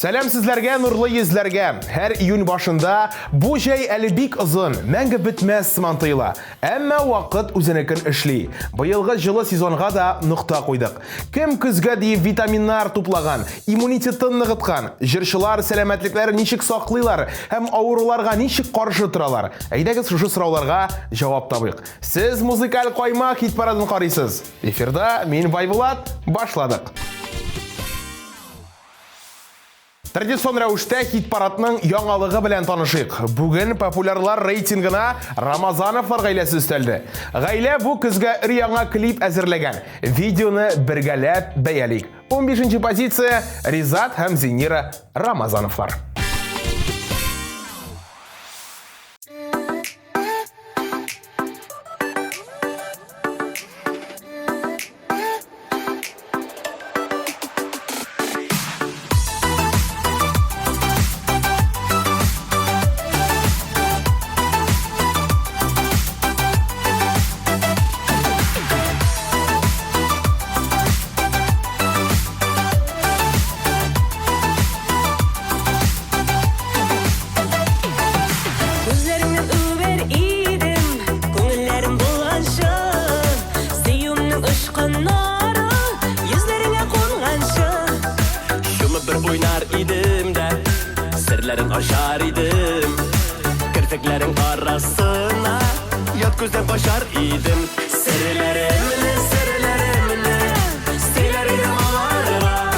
Сәлем сезләргә, нурлы йөзләргә. Һәр июнь башында бу җәй әле бик озын, мәңге бетмәс сыман тоела. Әмма вакыт үзенекен эшли. Быелгы җылы сезонга да нокта куйдык. Кем көзгә дип витаминнар туплаган, иммунитетын ныгыткан, җырчылар сәламәтлекләрен ничек саклыйлар һәм авыруларга ничек каршы торалар? Әйдәгез шушы сорауларга җавап табыйк. Сез музыкаль каймак хит парадын карыйсыз. Эфирда мин Байбулат, башладык. Традицион рәвештә хит-парадның яңалыгы белән танышыйк. Бүген популярлар рейтингына Рамазановлар гаиләсе өстәлде. Гаилә бу көзгә өр-яңа клип әзерләгән. Видеоны бергәләп бәялик. 15-нче позиция Ризат һәм Зинира Рамазановлар. Aşar idim Kirpiklerin arasına Yat gözden koşar idim Sırlarımını Stilerim ağlarına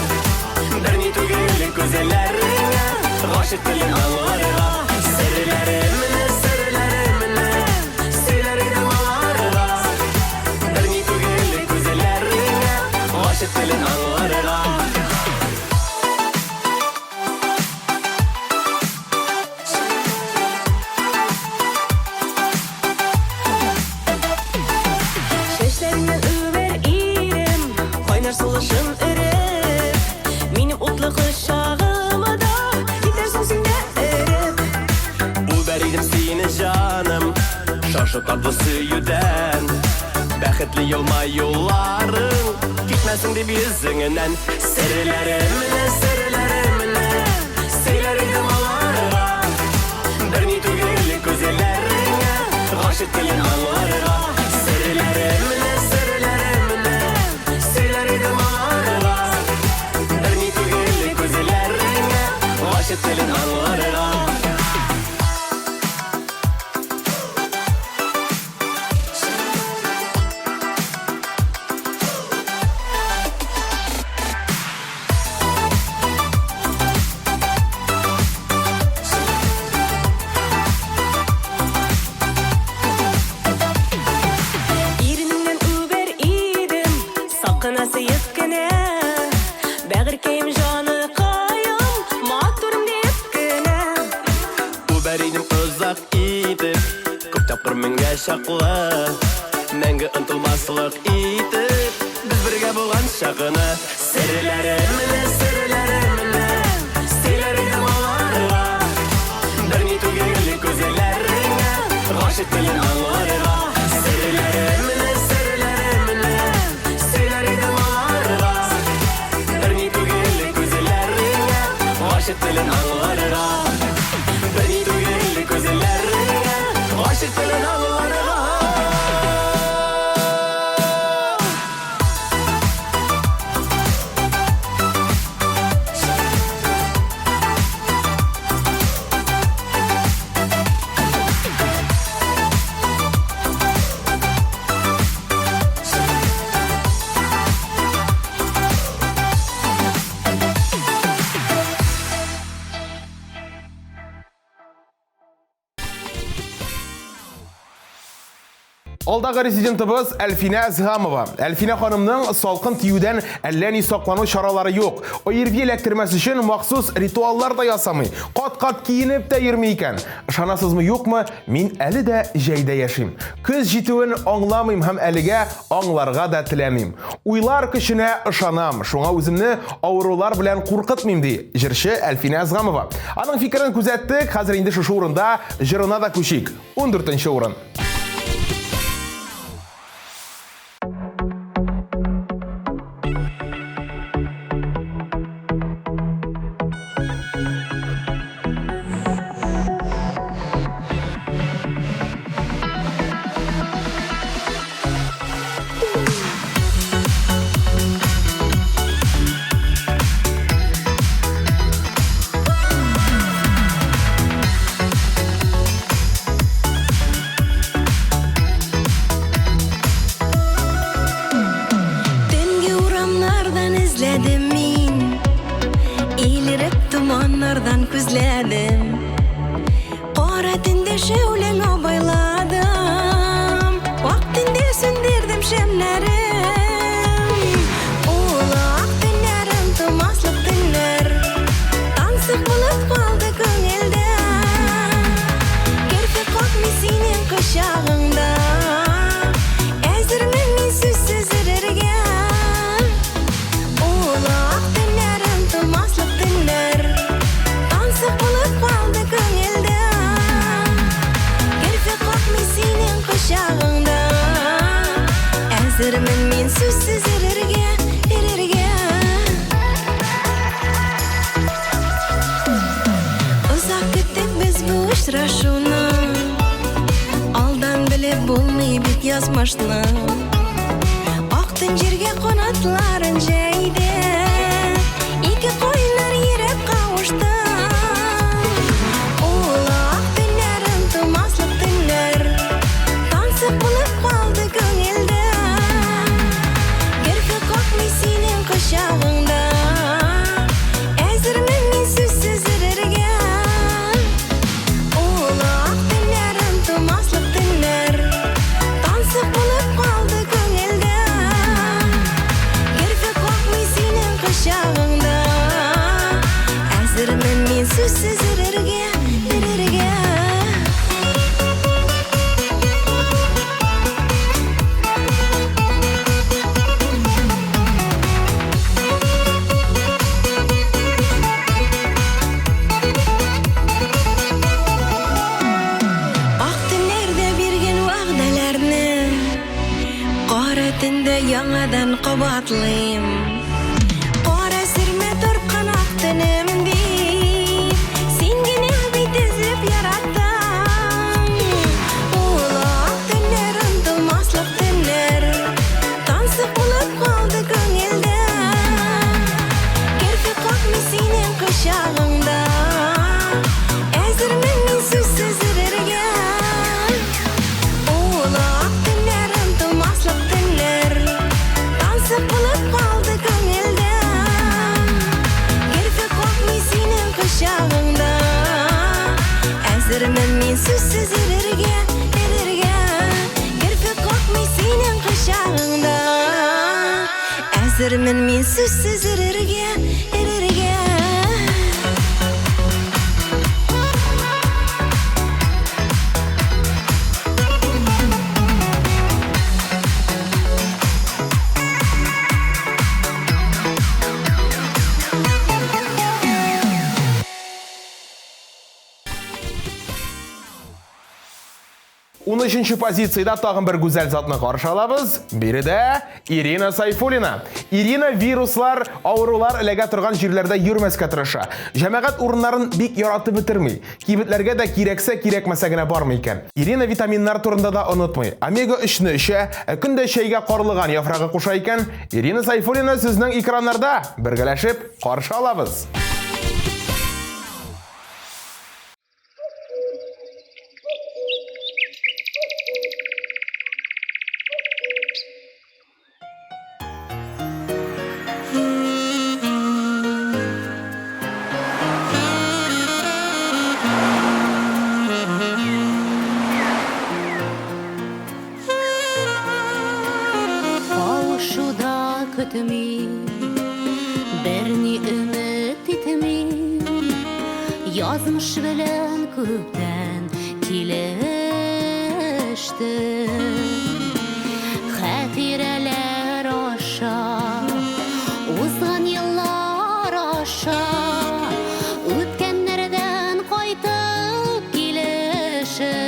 Berni tügelik güzellerine Aşık dilin ağlarına Sırlarımını Stilerim ağlarına Berni tügelik güzellerine Aşık dilin ağlarına Soluşun ürep Mini utlu kuşağıma da Gidersin sen de erip Bu beriydim seni canım Şaşıp tatlı süyüden Bəxtli yolma yolların Gitmesin de yüzünden Sırlarımını Stilerim ağlarına Berni tügelik güzellerine Aşık dilin ağlarına Sırlarımını Telin anlarına Yerinden über idim Sakınası yetkine Bəğirkeyim canı Beriydim uzak idip Көп тапқыр мінге шақлы Мәңгі ұнтылмасылық идіп Біз бірге болған шағыны Сырларымыны Стилерім аларыға Берни төгелі көзелеріңе Ғашық тілін аңларыға Сырларымыны Стилерім аларыға Берни төгелі көзелеріңе Ғашық тілін аңларыға Beni duyarlı gözlerine Aşık dilin ağlarına Алдағы резидентыбыз Әлфинә Зғамова. Әлфинә ханымның салқын тиюдән әллә ни саклану чаралары юк. Ойырви эләктірмәс үшін махсус ритуаллар да ясамый. Кат-кат киенеп тә йөрми икән. Ышанасызмы юкмы? Мин әле дә җәйдә яшим. Көз җитүен аңламыйм һәм әлегә аңларга да теләмим. Уйлар көченә ышанам. Шуңа үземне авырулар белән куркытмыйм ди җырчы Әлфинә Зғамова. Аның фикерен күзәттек. Хәзер инде шушы урында җырына да күчик. 14нче урын. Tumanlardan küzledim, Qoratinde şevlene bayladım, Vaktinde söndürdüm şemlerim. Ulaq tünlerim, tumaslık tünler, Tansık bulup kaldı köngelde, Kerfe kokmi senin kuşağında, Ezirmen min süssüz irergen. Ulaq tünlerim, tumaslık tünler, Sıkılıp kaldı gönülde, Gerçek kokmi senin kuşağında, Ezirmen min süssüz irerge, irerge. Uzak gittik biz bu uçraşunu, Aldan bilip bulmay bit yazmıştı, Aktın jirge konatların jeyde, İki koyunlar yirep kavuştu. Kuşağında, Ezirmen min süssüz irergen. Ulaq tünlerim, tumaslık tünler, Tansık bulup kaldı köngelde, Gerfe kokmi senin kuşağında, Ezirmen min süssüz irergen, irergen. Yanadan qabatlıyım, Qora sürme turqan aqtınım deyip, Sen gene bit izlep yarattın. Ulaq tünlerim, tumaslık tünler, Tansık bulup kaldı köngelde, Kerfe kokmi senin kuşağında, Ezirmen min süssüz irergen. Ulaq tünlerim, tumaslık tünler, Sıkılıp kaldı gönülde, Gerfe kokmi senin kuşağında, Ezirmen min süssüz irerge, irerge. Gerfe kokmi senin kuşağında, Ezirmen min süssüz irerge, irerge. Он үшінші позицияда тағын бір гүзәл затны қаршы алабыз. Беріде Ирина Сайфуллина. Ирина вируслар, аурулар әлегә тұрған жерлерде йөрмәскә тырыша. Җәмәгать урыннарын бик яратып бетерми. Кибетләргә дә кирәксә кирәкмәсә генә бармый икән. Ирина витаминнар турында да онытмый. Омега 3-не эчә, көндә чәйгә карлыган яфрагы куша икән. Ирина Сайфуллина сезнең экраннарда бергәләшеп каршы алабыз. көптен келешті Хәтирәләр аша узган еллар аша үткәннәрдән кайтып килешә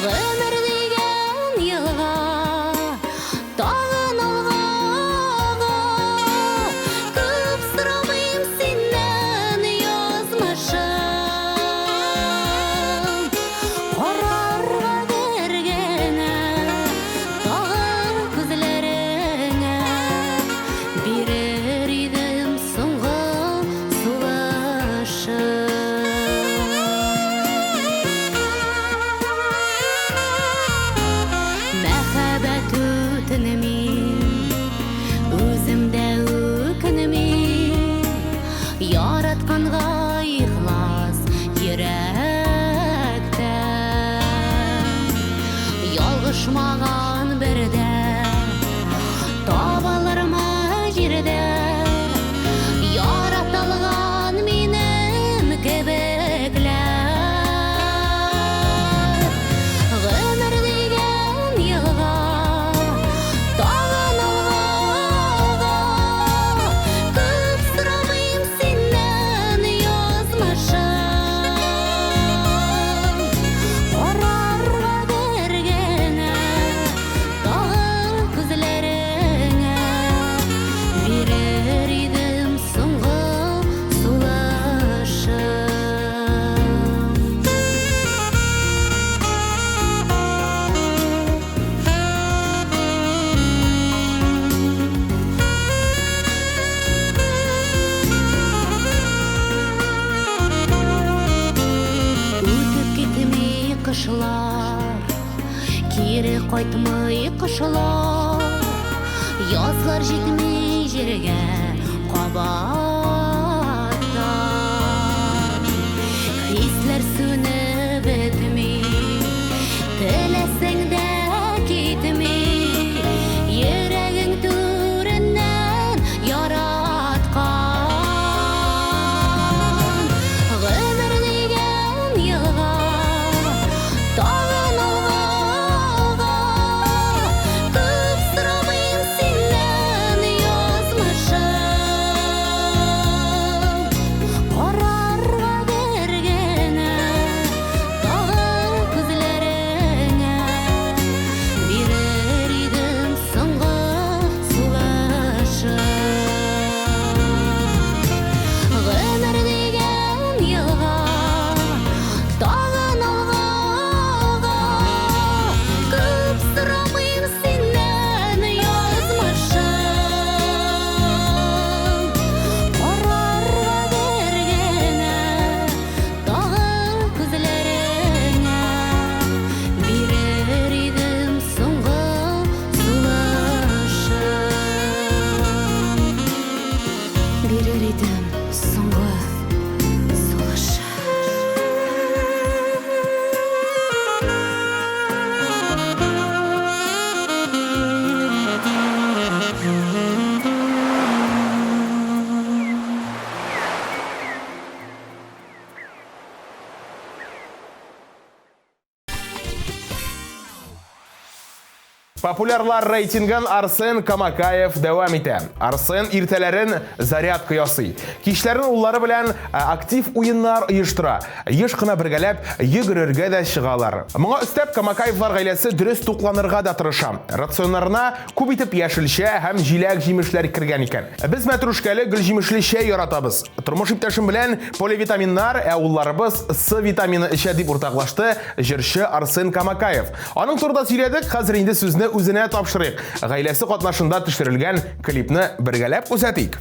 Гомер дигән елга тагын алга күп сорамыйм синнән язмышым карарга бергәнә тагын күзләреңә бирер идем соңгы сулышым Мәхәббәт үтенемин үземдә үкенемин яратканга ихлас йөрәктән ялгышмаган бердә табалырмы җирдә яратылган минем кебекләр Гомер дигән елга тагын алга күп сорамыйм синнән язмышым карарга бергәнә тагын күзләреңә бирер идем соңгы сулышым Үтеп китмей кышлар кире кайтмый кышлар язлар җитмей җиргә кабаттан хисләр сүнеп бетми теләсәң дә китми йөрәгең түреннән яраткан Гомер дигән елга тагын алга күп сорамыйм синнән язмышым карарга бергәнә тагын күзләреңә бирер идем соңгы сулышым Гомер дигән елга тагын алга күп сорамыйм синнән язмышым карарга бергәнә тагын күзләреңә бирер идем соңгы сулышым бирер идем соңгы сулышым Популярлар рейтингын Арсен Камакаев дәвам итә. Арсен иртәләрен зарядка ясый. Кичләрен уллары белән актив уеннар оештыра. Еш кына бергәләп йөгерергә дә чыгалар. Моңа өстәп Камакаевлар гаиләсе дөрес тукланырга да тырыша. Рационнарына күп итеп яшелчә һәм җиләк җимешләр кергән икән. Без мәтрүшкәле гөл җимешле чәй яратабыз. Тормыш иптәшем белән поливитаминнар, улларыбыз С витамины эчә дип уртаклашты җырчы Арсен Камакаев. Аның турында сөйләдек, хәзер инде сүзне үзенә тапшырыйк. Гаиләсе катнашында төшерелгән клипны бергәләп күзәтик.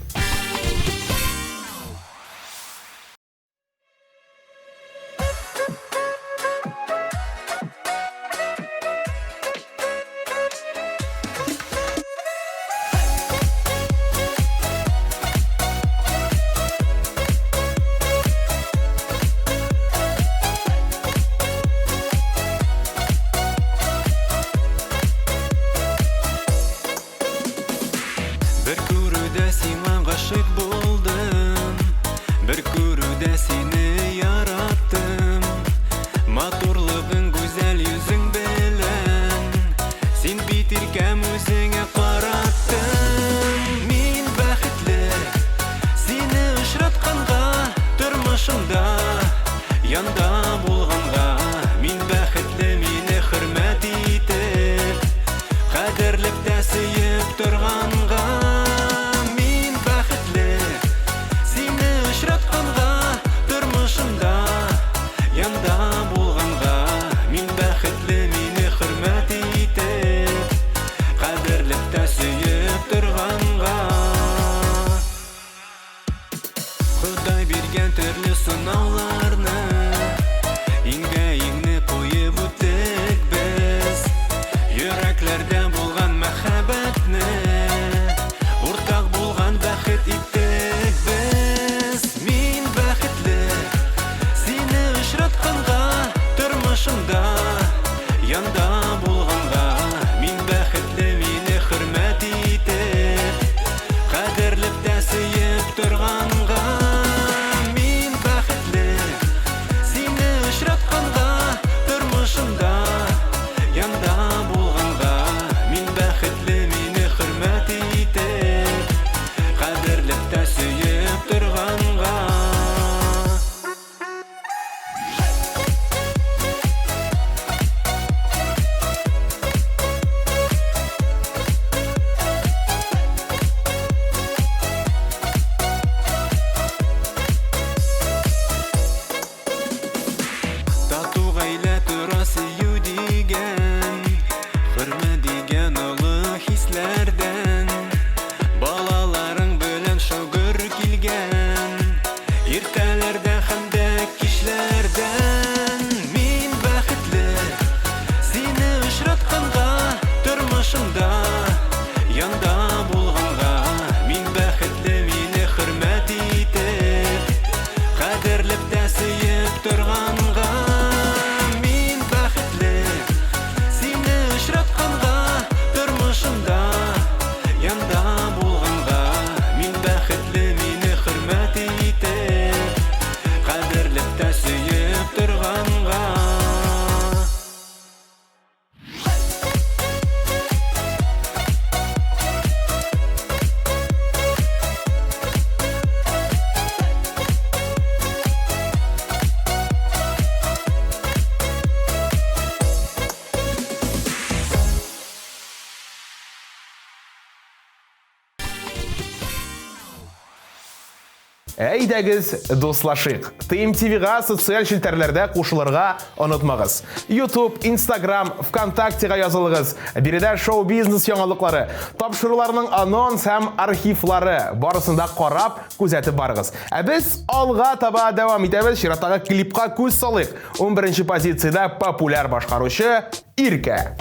Әйдәгез дуслашык. ТМТВ-га социаль шелтәрләрдә кушылырга онытмагыз. YouTube, Instagram, ВКонтактега язылыгыз. Биредә шоу-бизнес яңалыклары, тапшыруларның анонс һәм архивлары барысында карап, күзәтеп барыгыз. Ә без алга таба дәвам итәбез. Чираттагы клипка күз салыйк. 11-нче позициядә популяр башкаручы Иркә.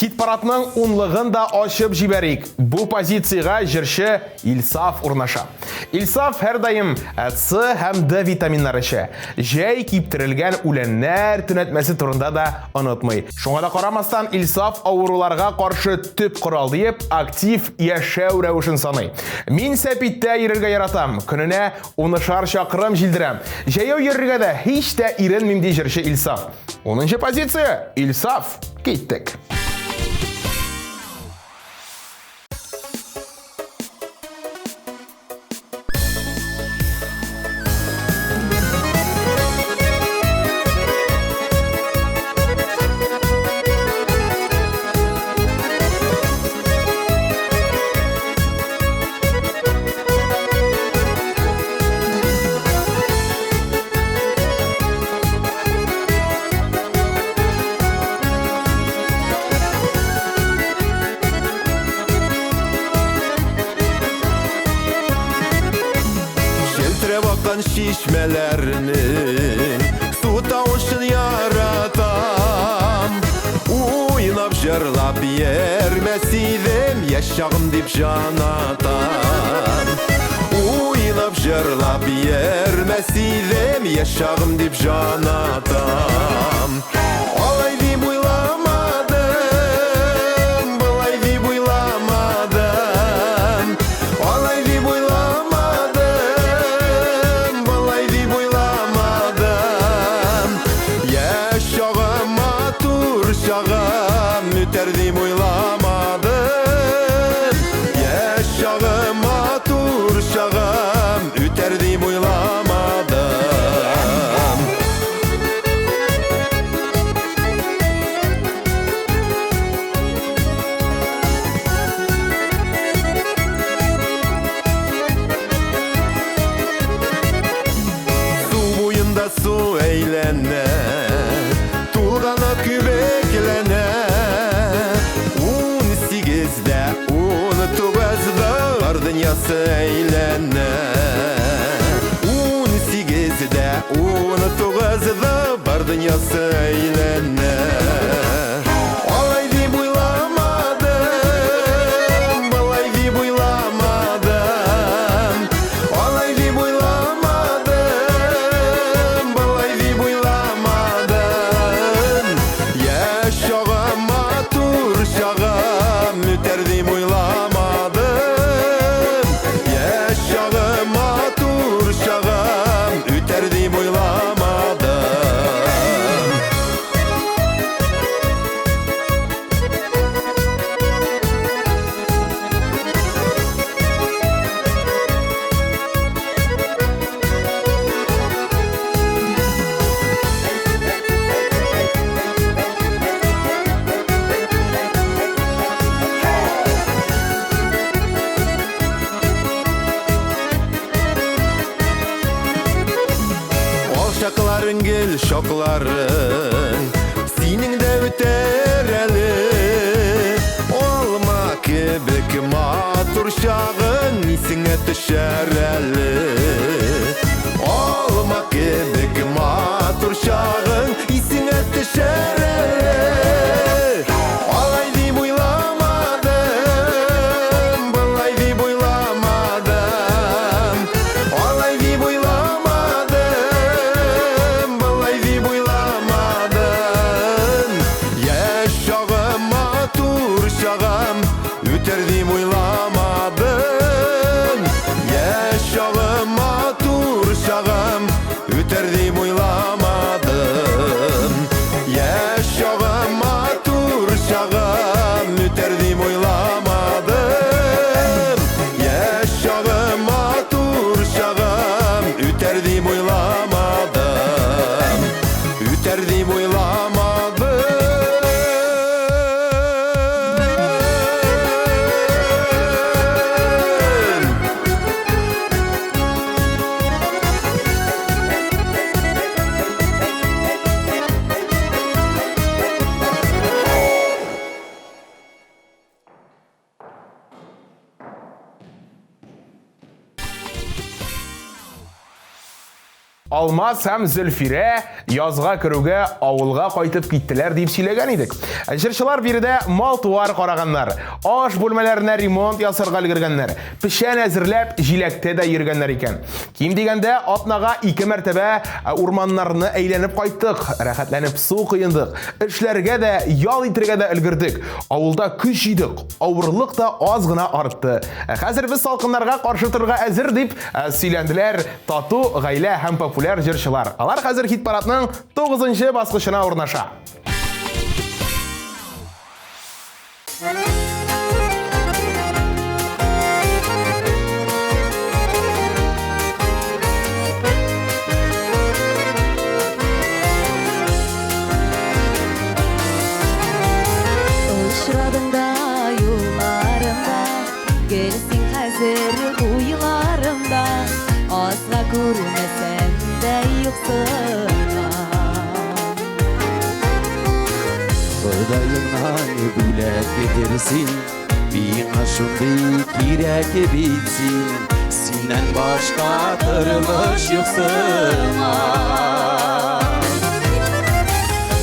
Хит-парадның унлыгын да ачып җибәрик. Бу позицияга җырчы Илсаф урнаша. Илсаф һәр даим С һәм Д витаминнары эчә. Җәй киптерелгән үләннәр төнәтмәсе турында да онытмый. Шуңа да карамастан Илсаф авыруларга каршы төп корал дип актив яшәү рәвешен саный. Мин сәпиттә йөрергә яратам. Көненә 10 чакрым җилдерәм. Җәяү йөрергә дә һич тә иренмим ди җырчы Илсаф. 10-нчы позиция Илсаф. Киттек. akkan şişmelerinin su tavuşun yaratam. Oynap jırlap yermesiydim yaşağım dip janatam. Oynap jırlap yermesiydim yaşağım dip janatam. Olay dip uylamadım, bulay dip uylamadım. Olay dip uylamadım, bulay dip uylamadım. Yaşağım matur şağım müter dip uylamadım. Yaşağım matur şağım üter dip uylamadım. Su boyunda su eğlene, tulgana kübeklene. 18'de, 19'da var dünyası eğlene. 18'de, 19'da var dünyası eğlene. Olay dip uylamadım, bulay dip uylamadım. Olay dip uylamadım, bulay dip uylamadım. Yaşağım matur şağım müter dip uylamadım. Yaşağım matur şağım üter dip uylamadım. Şakların gel şokların senin de öter eli. Olma kebek matur şağın isine düşer eli. Olma kebek matur şağın isine düşer eli. Olay dip uylamadım, bulay dip uylamadım. Olay dip uylamadım, bulay dip uylamadım. Yaşağım matur şağım üter dip uylamadım. Yaşağım matur şağım üter dip uylamadım. Yaşağım matur şağım üter dip uylamadım. Yaşağım matur şağım üter dip uylamadım. Üter dip uylamadım. Алмаз һәм Зөлфирә язга керүгә авылга кайтып киттеләр дип сөйләгән идек. Җырчылар биредә мал-туар караганнар, аш бүлмәләренә ремонт ясарга өлгергәннәр, пешән әзерләп җиләктә дә йөргәннәр икән. Ким дигәндә атнага 2 мәртәбә урманнарны әйләнеп кайттык, рәхәтләнеп су коендык, эшләргә дә, ял итәргә дә өлгердек. Авылда көч җыйдык, авырлык та аз гына артты. Хәзер без салкыннарга каршы торырга әзер дип сөйләнделәр тату гаилә һәм популяр җырчылар. Алар хәзер хит-парадның 9-нчы баскычына урнаша. Очрадыңда юлларымда, келсең хәзер уйларымда, асла күрмәсәм дә юксыңа. Құдайыңнан бүләк етерсің, миңа шундый кирәк битсин. Senden başka tırmış yoksuma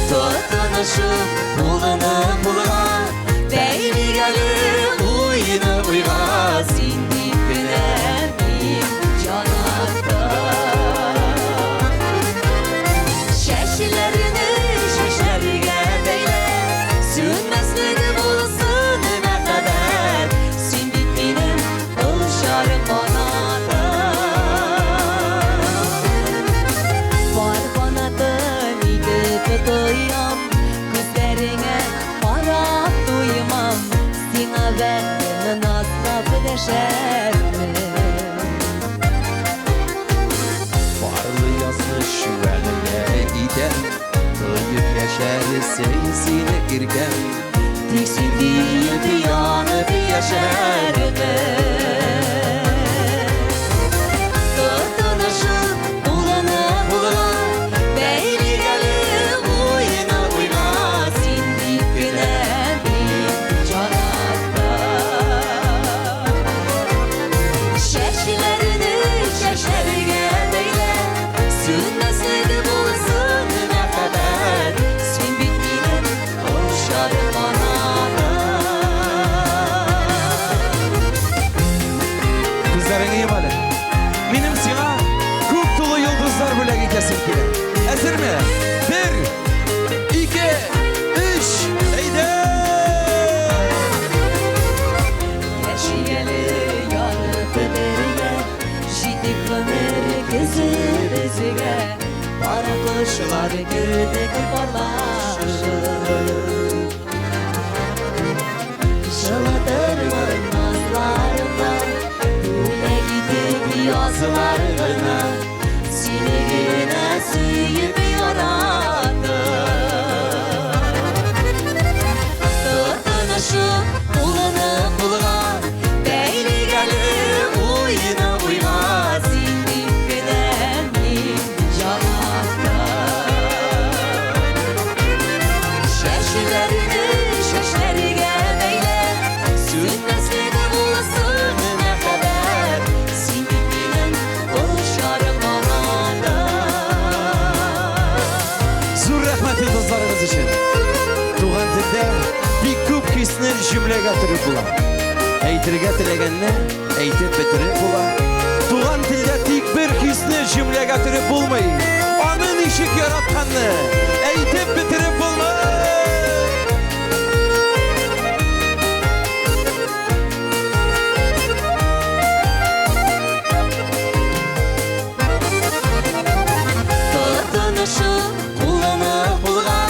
Tutunuşup bulunu buluna Beyli gelip uyunu uyga Sindi bilemin canakta Şeşlerini şeşlerge beyle Sünmezleri bulsun ne kadar Sindi benim oluşarım bana da Var bana da nide doyam Gözlerine para duymam Sina ben nazla bileşerdim Varlı yazmış şüvenine iten Duyup yaşar seyisine irken Tiksin değil bir yanıp yaşardım Tutunuşup bulana bulana Beyli gelip uyuna uyuna Sindi bilemin canakta Şeşlerini şeşlerge beyle Sünmezleri bulsun ne kadar Sen bitminin oluşar bana da Kızların iyi bale Benim sana Kuk tulu yıldızlar bile gitesin ki Hazır mı? 1 2 3 Haydi Yaşayalı yanıtı derine Şidik ömür gözü bezige Para kuşlar gürdük parlaşı Şılatırmın nazlarına Düğüne gidip yazlarına Seni güne süyüp yarattı Tutunuşup bulunu buluna Beyli gelip uyuna uyma Sindi bilemin canakta Şeşlerini şeşlerge beyle Sünmezleri bulsun ne kadar Sindi bilen oluşar bana da Zur rahmet yıldızlarımız için Tuğan dilde bir kup kisner cümle getirip bula Eytirge tilegenle eytip bitirip bula Tuğan dilde tek bir kisner cümle getirip bulmayı Onun işik yaratkanını eytip bitirip bulmayı Tutunuşup bulana bulana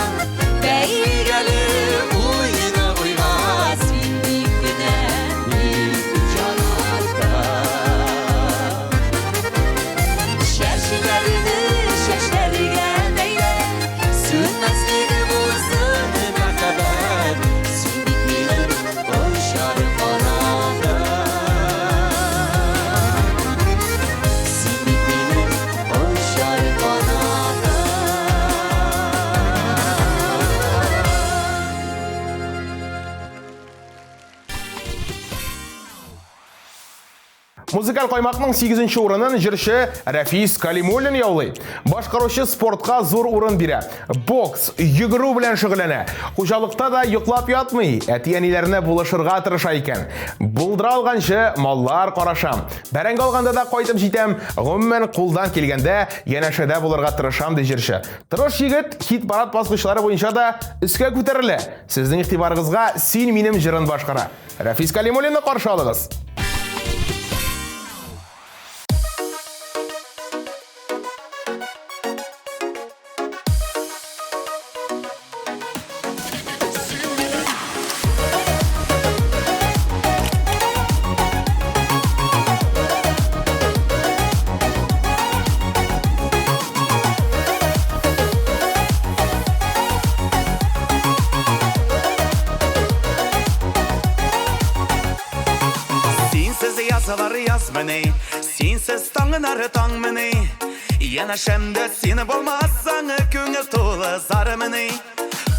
Beyli gelip uyuna uyma Sindi bilemin canakta Şeşlerini şeşlerge beyle Sünmezleri bulsun ne kadar Sindi bilen oluşar bana da Sindi bilen oluşar bana da Музыкаль каймакның 8-нче урынын җырчы Рафис Калимуллин яулый. Башкаручы спортка зур урын бирә. Бокс, йөгерү белән шөгыльләнә. Хуҗалыкта да йоклап ятмый, әти-әниләренә булышырга тырыша икән. Булдыра алганчы маллар карашам. Бәрәңге алганда да кайтып җитәм, гомумән кулдан килгәндә янәшәдә булырга тырышам ди җырчы. Тырыш егет хит-парад баскычлары буенча да өскә күтәрелә. Сезнең игътибарыгызга син минем җырын башкара. Рафис Калимуллинны каршы алыгыз. Yazıları yaz beni, sensiz tağın arı tağ beni. Yanaşemde seni bulmazsan köngül tuğlu zar beni.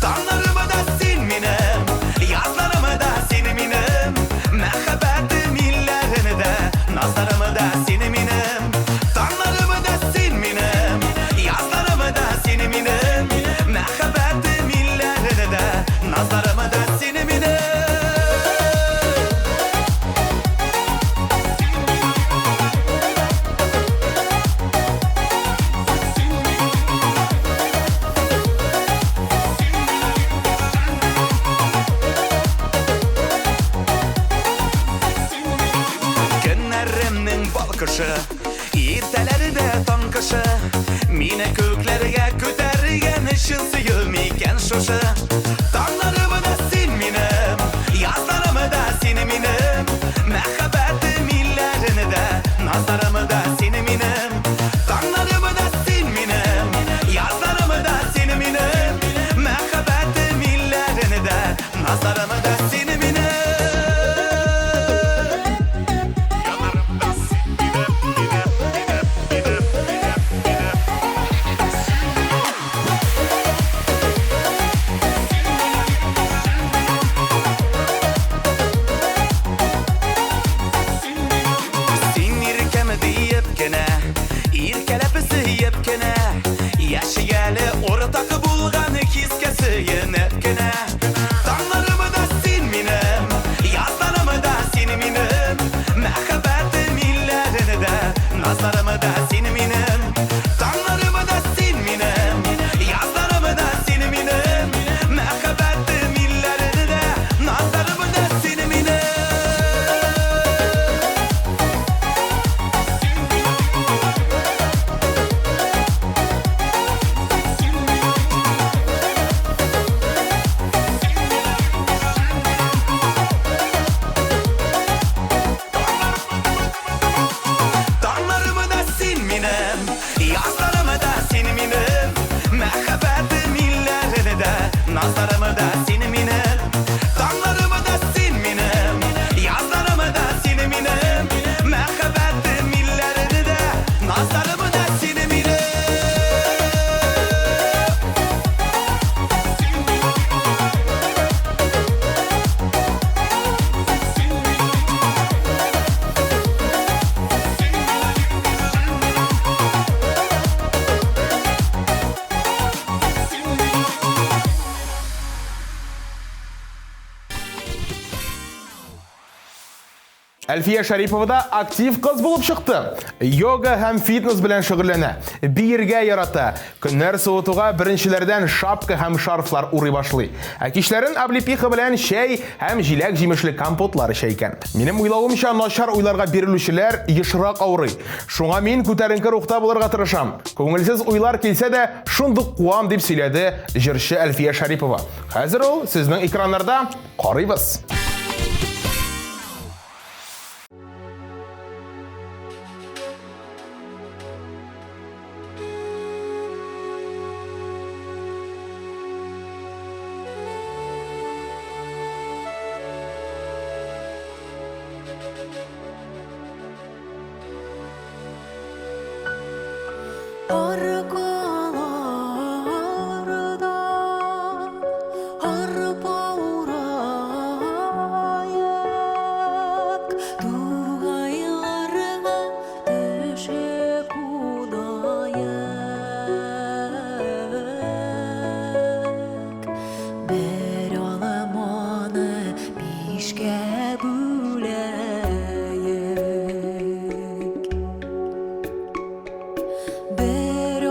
Tağlarımı da sen minim, yazlarımı da sen minim. Mehabbetim illerini de, nazlarımı da Nazlarımı da seni mine Günlerimnin balkışı İrteleri de tankışı Mine köklerge kötergen ışın suyulmeyken şoşı Dağlarımı da sin minem Yazlarımı da sin minem Mehhabbetim illerini de Nazlarımı da sin minem Dağlarımı da sin minem Yazlarımı da sin minem Mehhabbetim illerini de Nazlarımı da sin minem Ortak bulgan kiskesi yenepkene Dağlarımı da sin minem Yazlarımı da sin minem Mehhabbetim illerini de Nazlarımı da sin minem Dağlarımı da sin minem Yazlarımı da sin minem Mehhabbetim illerini de Nazlarımı da sin minem Dağlarımı da sin minem Yazlarımı da sin minem Mehhabbetim illerini de Nazlarımı da sin minem Dağlarımı da sin minem Yazlarımı da sin minem Mehhabbetim illerini de Nazlarımı da sin minem Әлфия Шарипова да актив кыз булып чыкты. Йога һәм фитнес белән шөгыльләнә. Биергә ярата. Көннәр суытуга беренчеләрдән шапка һәм шарфлар урый башлый. Ә кичләрен облепиха белән чәй һәм җиләк җимешле компотлар эчәйкән. Минем уйлавымча, начар уйларга бирелүчеләр ешрак авырый. Шуңа мин күтәренке рухта булырга тырышам. Күңелсез уйлар килсә дә, шундук куам дип сөйләде җырчы Әлфия Шарипова. Хәзер ул сезнең экраннарда карыйбыз. Bir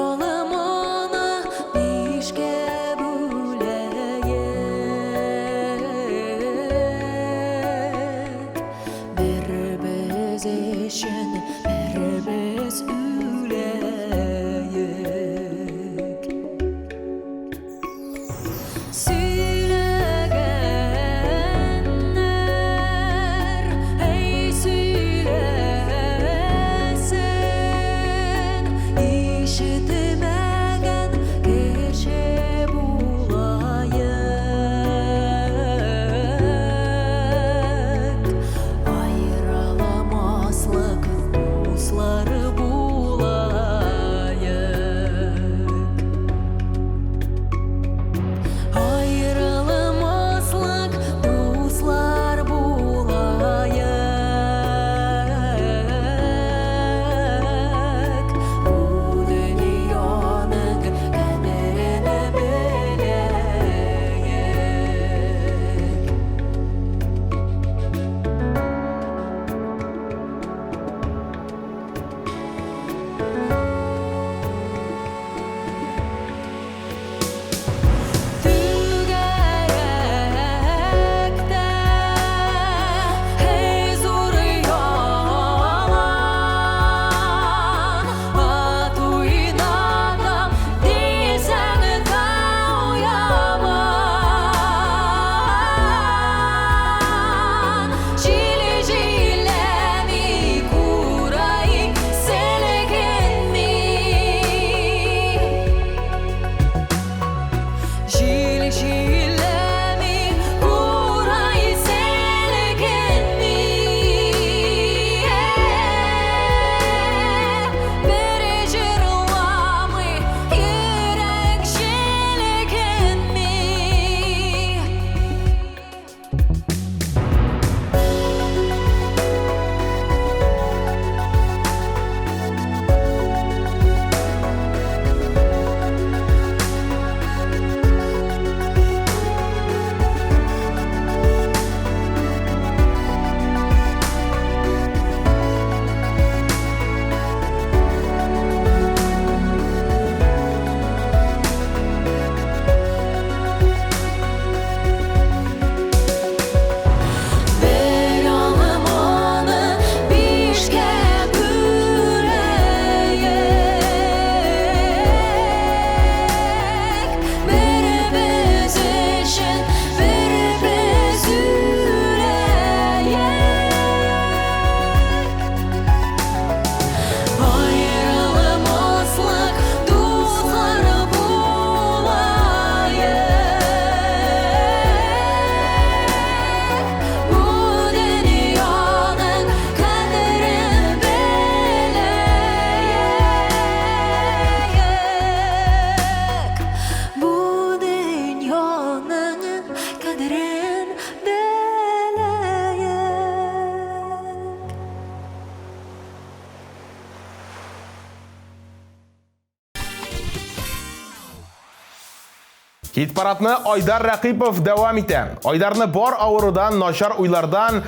Хит парадны Айдар Рақипов дәвам итә. Айдарны бар авырудан, начар уйлардан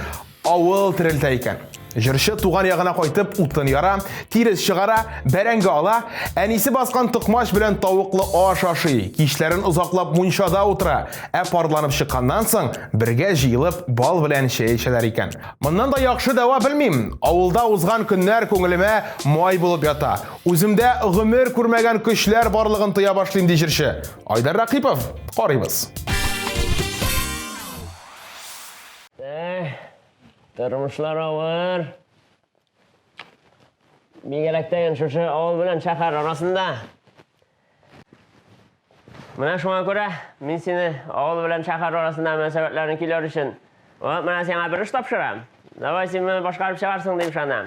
авыл терелтә икән. Җырчы туган ягына кайтып утын яра, тирес чыгара, бәрәңге ала, әнисе баскан токмаш белән тавыклы аш ашый, кичләрен озаклап мунчада утыра, парланып чыкканнан соң бергә җыелып бал белән чәй эчәләр икән. Моннан да яхшы дәва белмим. Авылда узган көннәр күңелемә май булып ята. Үземдә гомер күрмәгән көчләр барлыгын тоя башлыйм ди җырчы. Айдар Рақипов, карыйбыз. Tırmışlar ağır. Bir gerekten şu avul bilen şahar arasında. Mana şuna göre men seni avul bilen şahar arasında münasebetlerini kiler için. Mana sana bir iş tapşıram. Davay sen beni başkarıp çağırsın deyip şanam.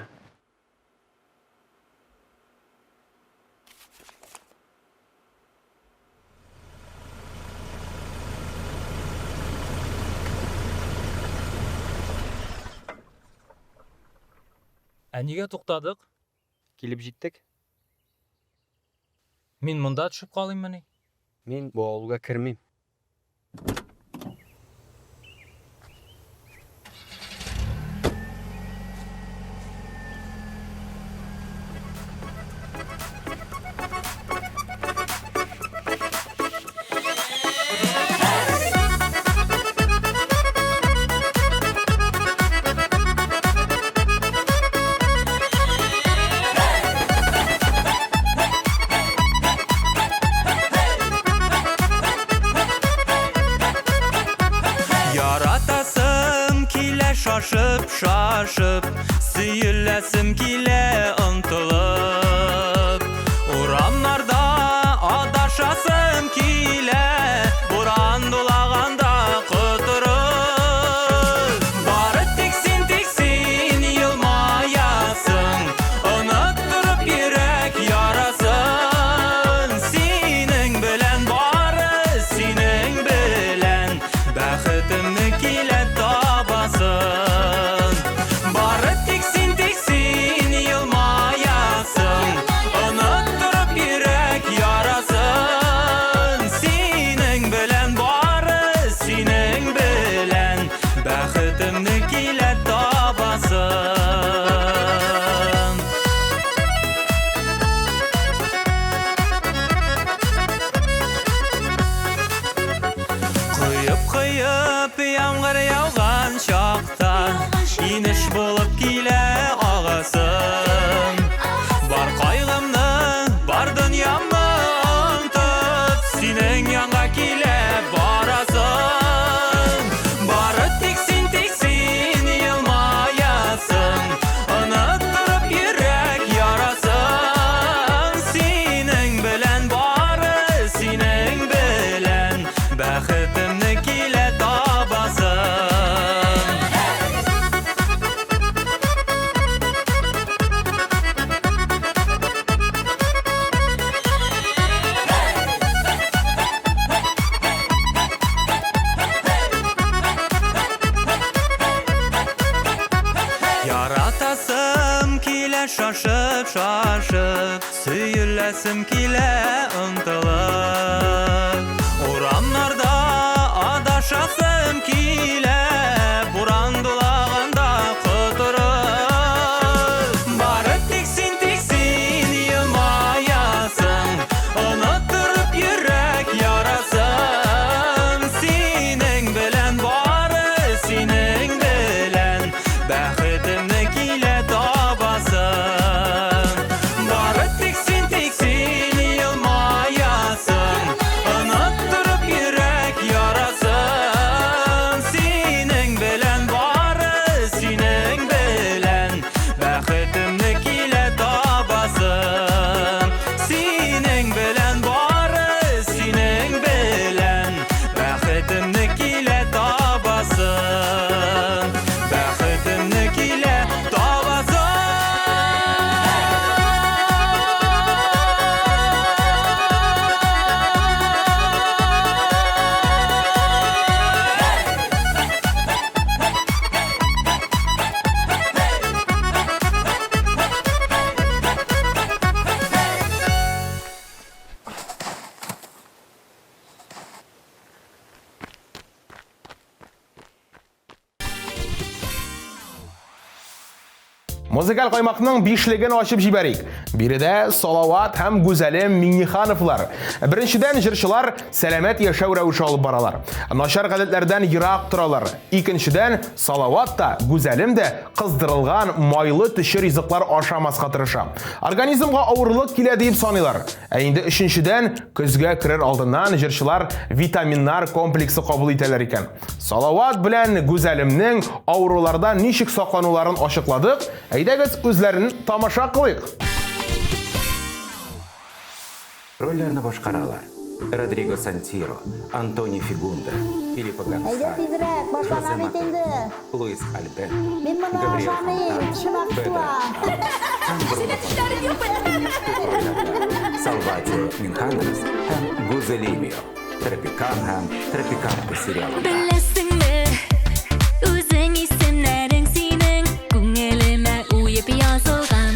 Әнеге тоқтадық? Келіп жеттік. Мен мұнда түшіп қалайым міне? Мен бұл ауылға кірмейм. Şaşıp Sıyırlasım kile ıntılıp Uranlarda adaşasım kile Buran dolağanda kıtırıp Barı tiksin yılmayasın Unutturup yürek yarasın Senin bilen barı senin bilen Bəxtimni kile tabasın Yağmur yağgan şaqta İniş bulup kile ağasın Var qaygımны, var dünyamı unutup Senin yanğa kile barasın Barı tiksin yılmayasın Unutturup yürek yarasın Senin bilen barı senin bilen Bəxtimni kile Şaşıp Sıyırlasım kile ıntılıp Uranlarda adaşasım kile Buran dolağında kıtırıp Barı tiksin yılmayasın Unutturup yürek yarasın Senin bilen barı senin bilen Bəxtimni kile tabasın tiksin yılmayasın Unutturup yürek Музыкаль каймакның бишлеген ачып җибәрик. Биредә Салават һәм Гүзәлем Миңнехановлар. Беренчедән җырчылар сәламәт яшәү рәвеше алып баралар. Начар гадәтләрдән ерак торалар. Икенчедән Салават та, Гүзәлем дә кыздырылган майлы төше ризыклар ашамаска тырыша. Организмга авырлык килә дип саныйлар. Ә инде өченчедән көзгә керер алдыннан җырчылар витаминнар комплексы кабул итәләр икән. Салават белән Гүзәлемнең авырулардан ничек саклануларын ачыкладык. Әйдәгез үзләрен тамаша кылыйк. Рольләрне башкаралар. Родриго Сантиро, Антони Фигунда, Филиппо Әйдә Гонсалес, тизрәк, башлана бит инде. Луис Альберт, Мин моны Габриэль ашамыйм, Фонтан, тышыма кысыла. Салватио Минхандрес һәм Гузелимио, Тропикан һәм Тропиканка сериалында. Беләсеңме, үзең исемнәрең синең, күңелемә уеп язылган.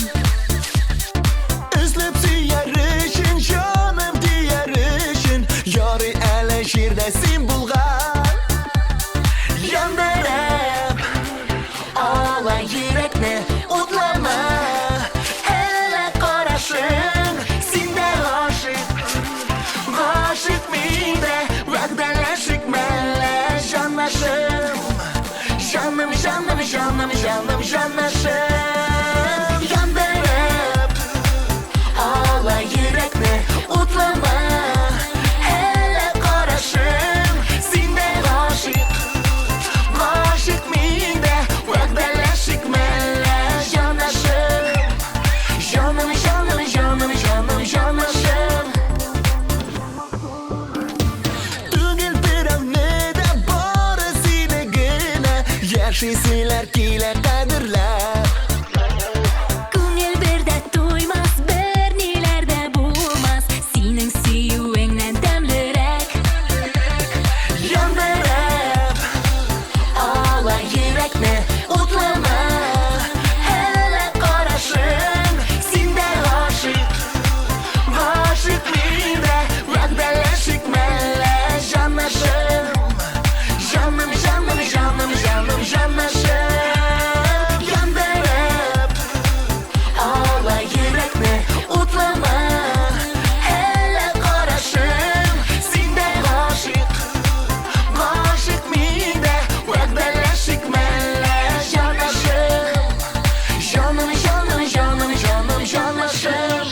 Özlep siyarışın, canım diyarışın. Yarı ele şirdesin bulgar. Yandarım, ağla yürekne utlama. Hele karışın, sinde aşık. Aşık mide, vakdeleşik mele canlaşım. Canım, canım, canım, canım, canlaşım. Yandarım, ağla yürekne utlama. Hele karışım, sinde aşık. Aşık mide, vakdeleşik mele canlaşım. Canım, canım, canım, canım, canlaşım. Түгел пирамида барысыны гына яшисиләр килә кадерләп. Күңел бердә туймас, бер ниләр дә булмас, синең сөюеңнән тәмлерәк. Яндырып, ала йөрәкне утлама. Hele карашым, синдә гашык. Гашык миңдә вәгъдәләшик мәллә җаннашым. Җаным, җаным, җаным, җаным, җаннашым. Яндырып, ала йөрәкне утлама. Hele карашым, синдә гашык. Гашык миңдә вәгъдәләшик мәллә җаннашым. Җаным, җаным, җаным, җаным, җаннашым.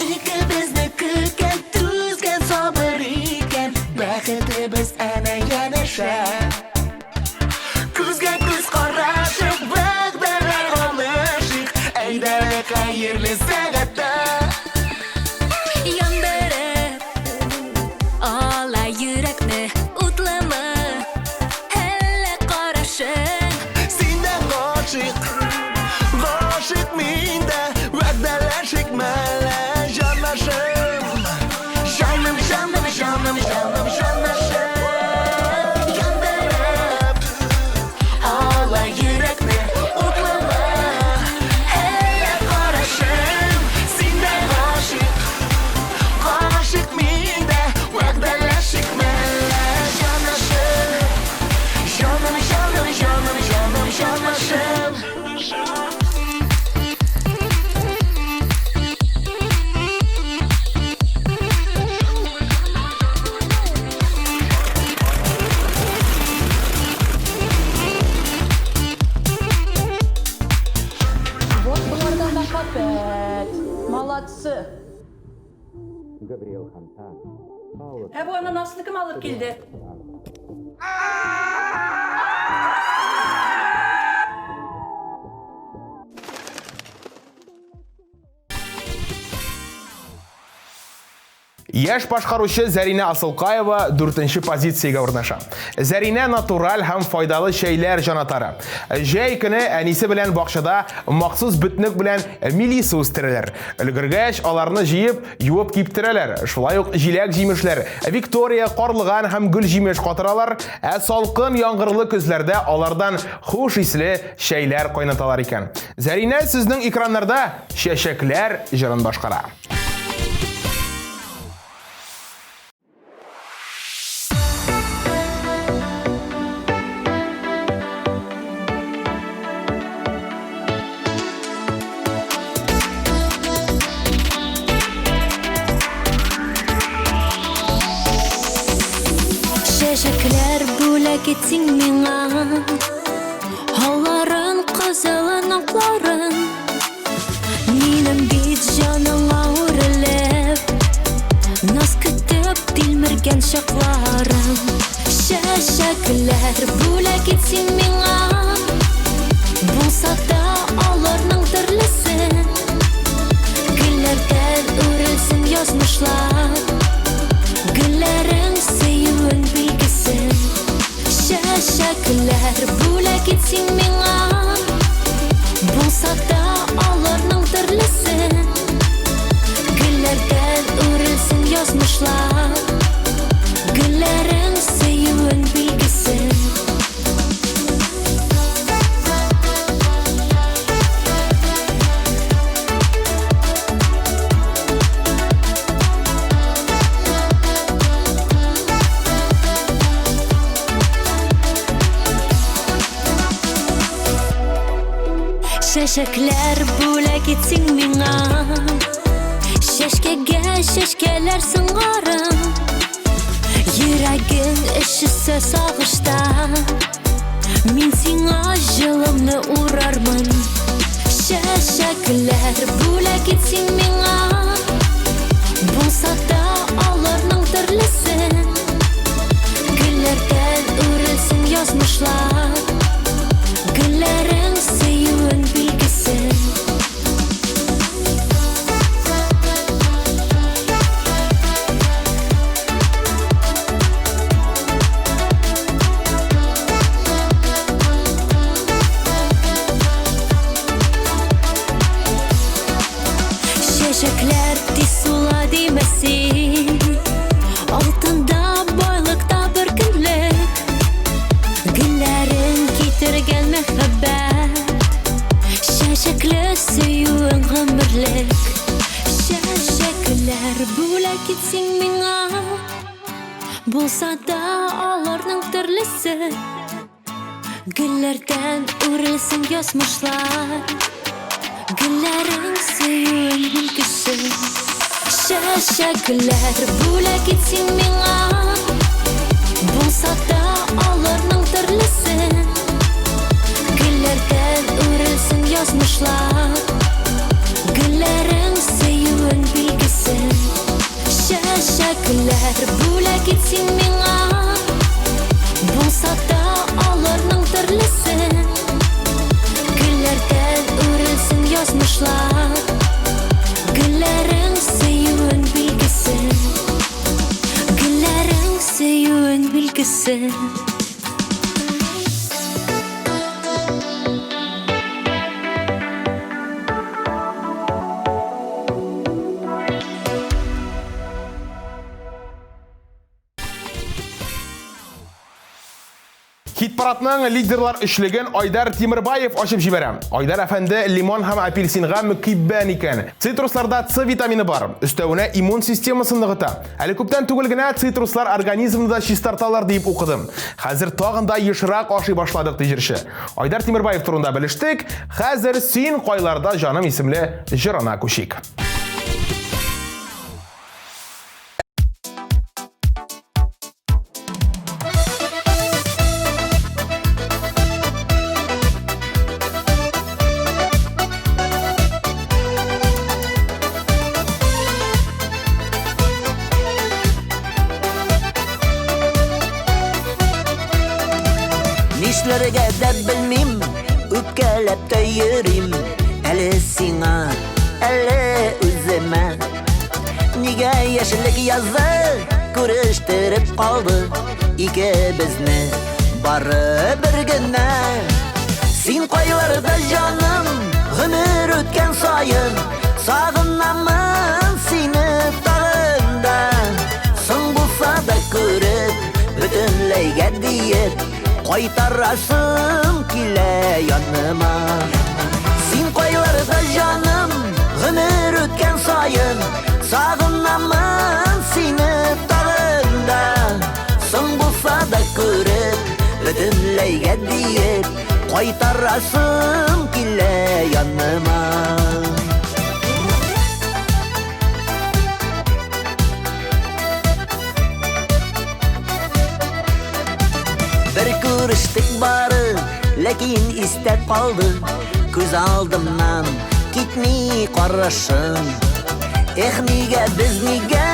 Ikimizni көткән, түзгән сабыр икән, бәхетебез әнә янәшә. Күзгә күз карашып, вәгъдәләр алышык, әйдәлек хәерле сәгатьтә. Яндырып, ала йөрәкне утлама. Hele карашың, Синдә гашык, гашык миндә, вәгъдәләшик мәллә җаннашым. Җаным, җаным, җаным, җаным, җаннашым. Яндырып, ала йөрәкне утлама. Hele карашым, синдә гашык, гашык миндә, вәгъдәләшик мәллә җаннашым. Җаным, җаным, җаным, җаным, җаннашым. Вот bunlardan da kapet. Malatsı. Габриэль Фонтан, Пауло Bu ananasını kim alıp geldi? Яшь башкаручы Зәринә Асылкаева 4-нче позициягә урнаша. Зәринә натураль һәм файдалы шәйләр җанатары. Җәй көне әнисе белән бакчада махсус битнек белән милиса үстерәләр. Өлгергәч аларны җыеп, юып киптерәләр. Шулай ук җиләк-җимешләр, Виктория, карлыган һәм гүл җимеш катыралар. Салкын яңгырлы көзләрдә алардан хуш исле шәйләр кайнаталар икән. Зәринә сезнең экраннарда чәчәкләр җырын башкара. Чәчәкләр бүләк итсең миңа, һауларын, кызылын, акларын. Минем бит җаныңа үрелеп, наз көтеп тилмергән чакларым. Чәчәкләр бүләк итсең миңа, булса да аларның төрлесе. Гөлләрдән үрелсен язмышлар, гөлләрең сөюен билгесен. Чәчәкләр бүләк итсең миңа, булса да аларның төрлесе. Гөлләрдән үрелсен язмышлар, гөлләрең сөюен билгесен. Чәчәкләр бүләк итсең миңа, чәчкәгә чәчкәләр сыңарым. Йөрәгең эчесе сагышта, мин сиңа җылымны урармын. Чәчәкләр бүләк итсең миңа, булса да аларның төрлесе. Гөлләрдән үрелсен язмышлар, гөлләрең сөюен билгесен. Чәчәкләр тиз сула димәсен, алтында байлыкта бер көнлек. Гөлләрең китергән мәхәббәт, чәчәкле сөюен гомерлек. Чәчәкләр бүләк итсең миңа, булса да аларның төрлесе. Гөлләрдән үрелсен язмышлар, гөлләрең сөюен билгесен. Чәчәкләр бүләк итсең миңа, булса да аларның төрлесе. Гөлләрдән үрелсен язмышлар, гөлләрең сөюен билгесен. Чәчәкләр бүләк итсең миңа, булса да аларның төрлесе. Гөлләрдән үрелсен язмышлар, гөлләрең сөюен билгесен. Гөлләрең сөюен билгесен. Хит-парадның лидерлар өчлеген Айдар Тимербаев ачып җибәрә. Айдар әфәнде лимон һәм апельсинга мөкиббән икән. Цитрусларда С витамины бар. Өстәвенә иммун системасын ныгыта. Әле күптән түгел генә цитруслар организмда чистарталар дип укыдым. Хәзер тагын да ешрак ашый башладык ди җырчы. Айдар Тимербаев турында белештек. Хәзер син кайларда җаным исемле җырына күчик. Нишләргә дә белмим, үпкәләп тә йөрим. Әле сиңа, әле үземә. Нигә яшьлек язды күрештіріп қалды икебезне бары бір генә. Син кайларда жаным гомер үткән сайын сагынамын сине тагында. Соң булса да күреп бөтенләйгә диеп кайтарасым килә яныма. Син кайларда жаным гомер үткән сайын сагынамын сине тагында. Соң булса да күреп бөтенләйгә диеп кайтарасым килә яныма. Bir күрештек бары, ләкин истә калды. Күз алдымнан китми карашың. Эх, нигә без нигә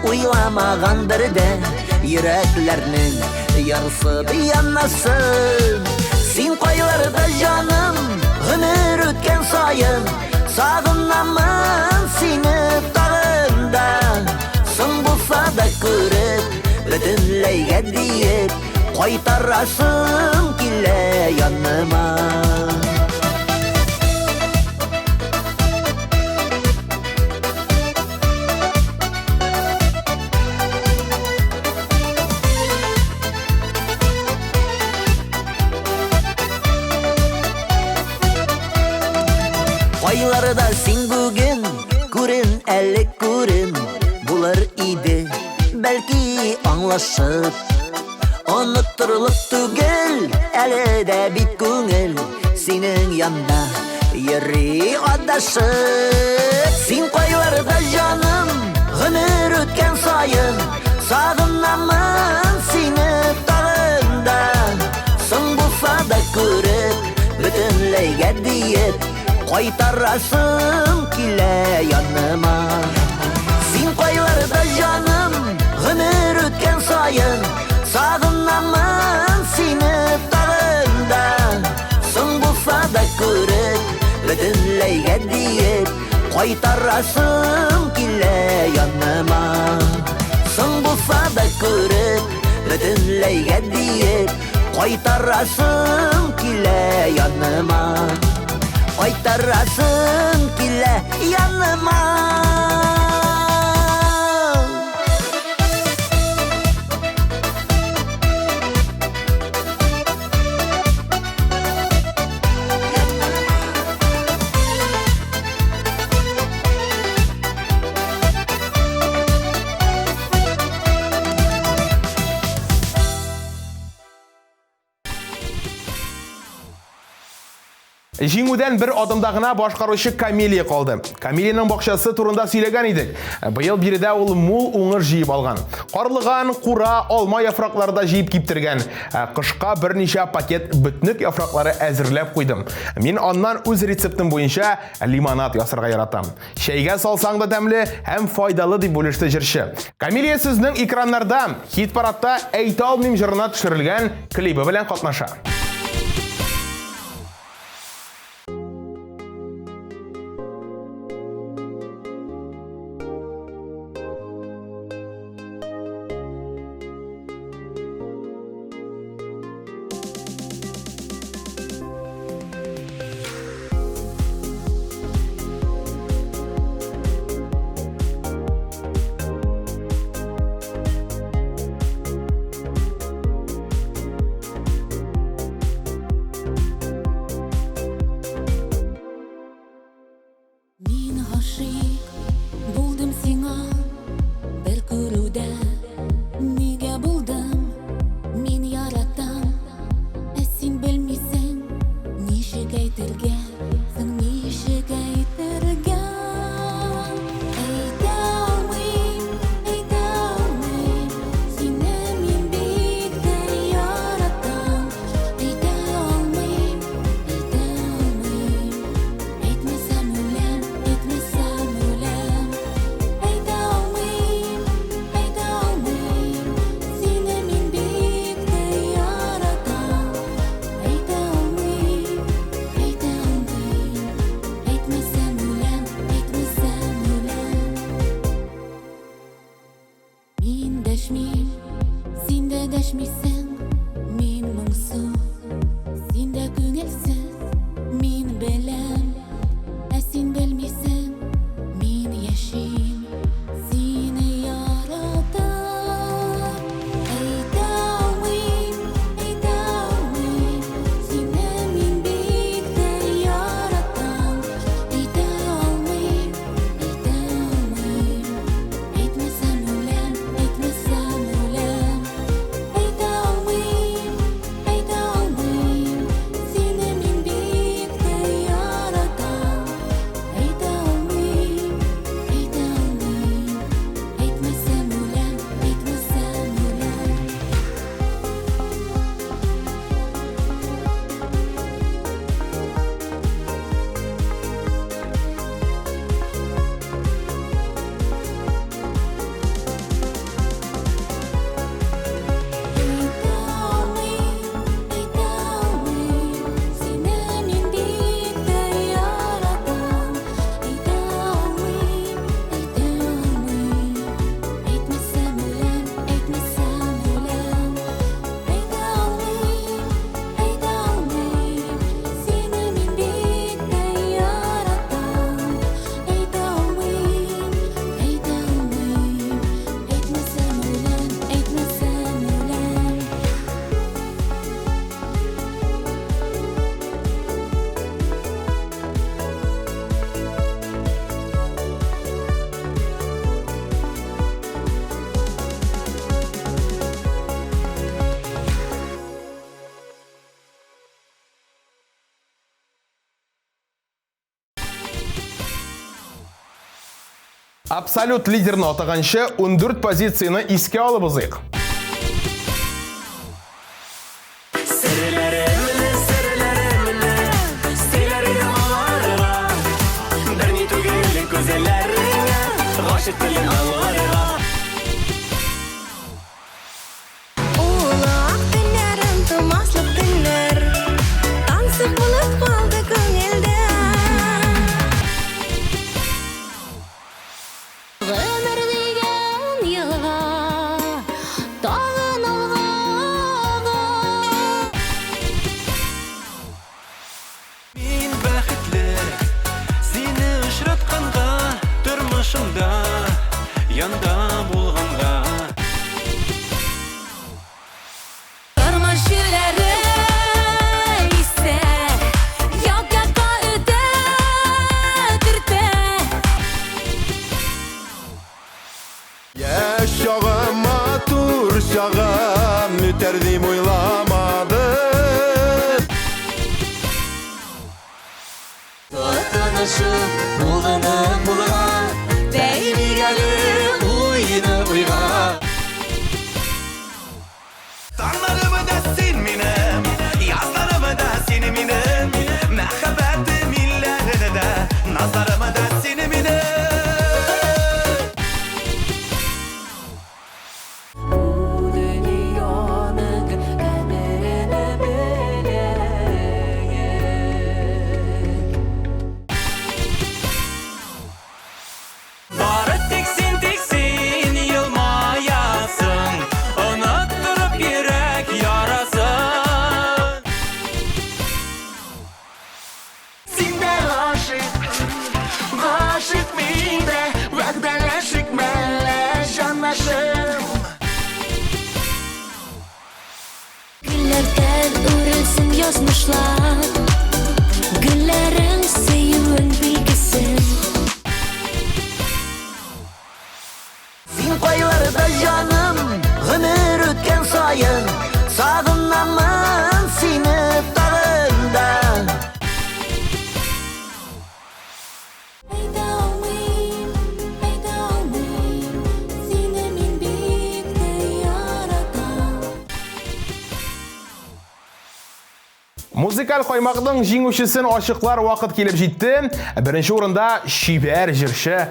уйламаган бердә йөрәкләрнең ярсып яннасын. Син кайларда жаным гомер үткән сайын сагынамын сине тагында. Соң булса да күреп бөтенләйгә диеп кайтарасым килә яныма. Кайларда син бүген күрен әле күрен булыр иде бәлки аңлашып. Оныттырылып түгел, әле дә бит күңел синең янда йөри адашып. Син кайларда жаным гомер үткән сайын сагынамын сине тагында. Соң булса да күреп бөтенләйгә диеп кайтарасым килә яныма. Син кайларда жаным гомер үткән сайын сагынамын сине тагында. Соң булса да күреп бөтенләйгә диеп кайтарасым килә яныма. Соң булса да күреп бөтенләйгә диеп кайтарасым килә яныма. Кайтарасым килә яныма. Җиңүдән бер адымда гына башкаручы Камилия калды. Камилияның бакчасы турында сөйләгән идек. Быел биредә ул мул уңыш җыеп алган. Карлыган, кура, алма яфраклары да җыеп киптергән. Кышка берничә пакет бөтнек яфраклары әзерләп куйдым. Мин аннан үз рецептым буенча лимонад ясарга яратам. Чәйгә салсаң да тәмле һәм файдалы дип бүлеште җырчы. Камилия сезнең экраннарда хит-парадта әйтә алмыйм җырына төшерелгән клипы белән катнаша. Дәшмисең, мин моңсу, син дә күңелсез, мин беләм, ә син белмисең, мин яшим, сине яратам. Әйтә алмыйм, сине мин бик тә яратам. Әйтә алмыйм, әйтмәсәм үләм, әйтмәсәм үләм. Әйтә алмыйм, сине мин бик тә яратам. Әйтә алмыйм, әйтмәсәм үләм, әйтмәсәм үләм. Сине мин бик тә яратам. Әйтә алмыйм, әйтмәсәм үләм, әйтмәсәм үләм. Әйтә алмыйм, сине мин бик тә яратам. Әйтә алмыйм, әйтмәсәм үләм, әйтмәсәм үләм. Абсолют лидерны атаганчы 14 позицияны искә алып узыйк. Серләремне, стиләргә аларга, бер ни түгел күзләреңә, гашык телен аңларга. Улак төннәрем, томаслык төннәр, тансык булып калды күңелдә. Гомер дигән елга, тагын алга. Мин бәхетле, сине очратканга, тормышымда, янда булганга. Тормыш җилләре исә, як-якка үтә, төртә. Яшь чагым, матур чагым, үтәр дип уйламадым. Танышып, булгының булга, дәймик әле уйны уйга. Таңнарымы да син минем, язларымы да син минем, мәхәббәтем илләрне дә, назарымы да син минем. Дөньяның кадерен беләйек. Бары тик син елмаясың, оныттырып йөрәк ярасын. Син дә гашык мин дә, вәгъдәләшик мәллә җанлашым. Гөлләрдән үрелсен язмышлар, гөлләрең сөюен билгесен. Син кайларда җаным, гомер үткән саен, сагынамын сине тагын да. Әйтә алмыйм, сине мин бик тә яратам. Музыкаль каймакның җиңүчесен ачыклар вакыт килеп җитте. Беренче урында шибәр җырчы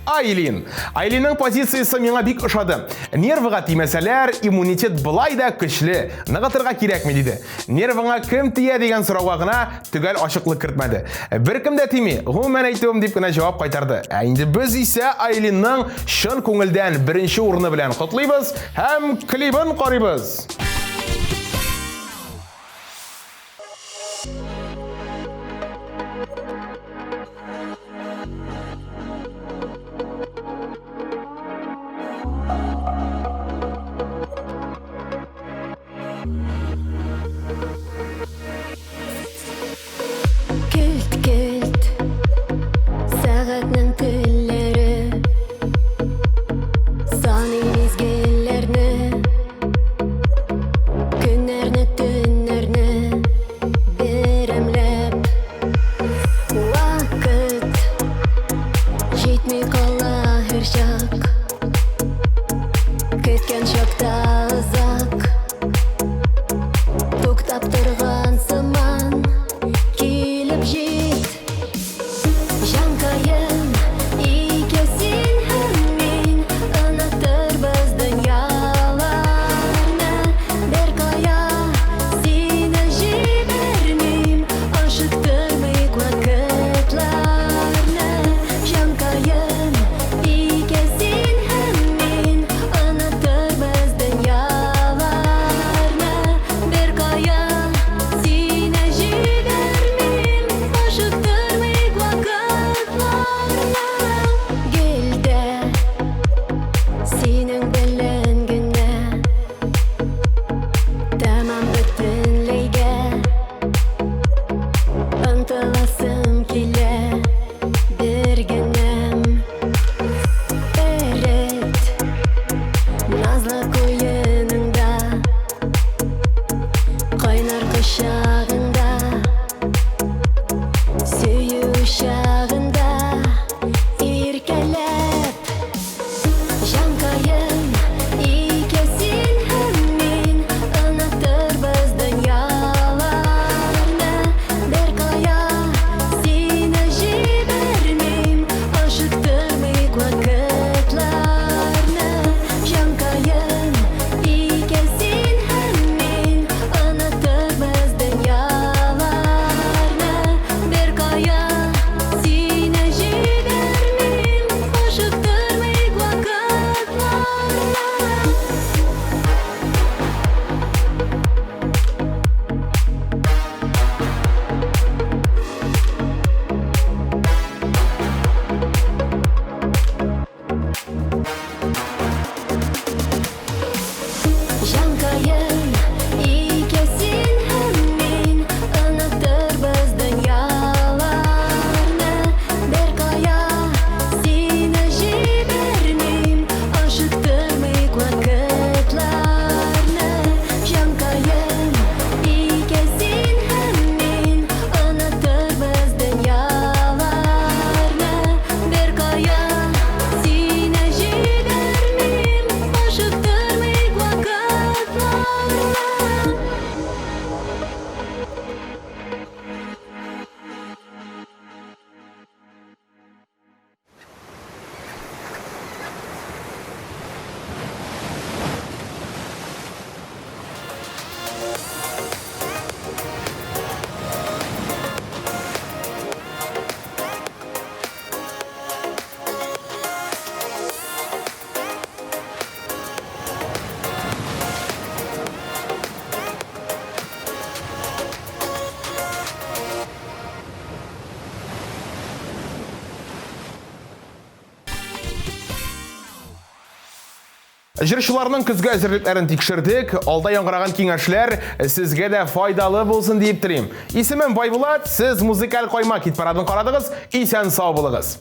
Айлин. Айлинның позициясы миңа бик ошады. Нервыга тимәсәләр, иммунитет былай да көчле. Ныгытырга кирәкми диде. Нервыңа кем тия дигән сорауга гына төгәл ачыклык кертмәде. Беркем дә тими, гомумән әйтүем дип кенә җавап кайтарды. Ә инде без исә Айлинның чын күңелдән беренче урыны белән котлыйбыз һәм клибын карыйбыз. да ызак. Туктап тұрған сыман келіп жет. Жанкайын икесін һәм мен ұнатырбыз дөньяларны. Бер кая сені жібермейм, ашықтырмайық вакытларны. Жанкайын икесін һәм мен ұнатырбыз дөньяларны. Бер кая сені жібермейм, ашықтырмайық вакытларны. Гелдә сенің белән генә тәмам бөтенләйгә ынтыласым килә. Бер генәм эрет назлы куеныңда, кайнар кочагыңда, сөю чагында иркәләп. Жанкайын икесін һәм мен ұнатырбыз дөньяларны. Бер кая сені жібермейм, ашықтырмайық вакытларны. Жанкайын икесін һәм мен ұнатырбыз дөньяларны. Бер кая сені жібермейм, ашықтырмайық вакытларны. Жанкайын икесін һәм мен ұнатырбыз дөньяларны. Бер кая сені жібермейм, ашықтырмайық вакытларны. Жанкайын икесін һәм мен ұнатырбыз дөньяларны. Бер кая сені жібермейм, ашықтырмайық вакытларны. Җырчыларның көзгә әзерлекләрен тикшердек. Алда яңгыраган киңәшләр сезгә дә файдалы булсын дип телим. Исемем Байбулат, сез музыкаль каймак хит парадын карадыгыз. Исән сау булыгыз.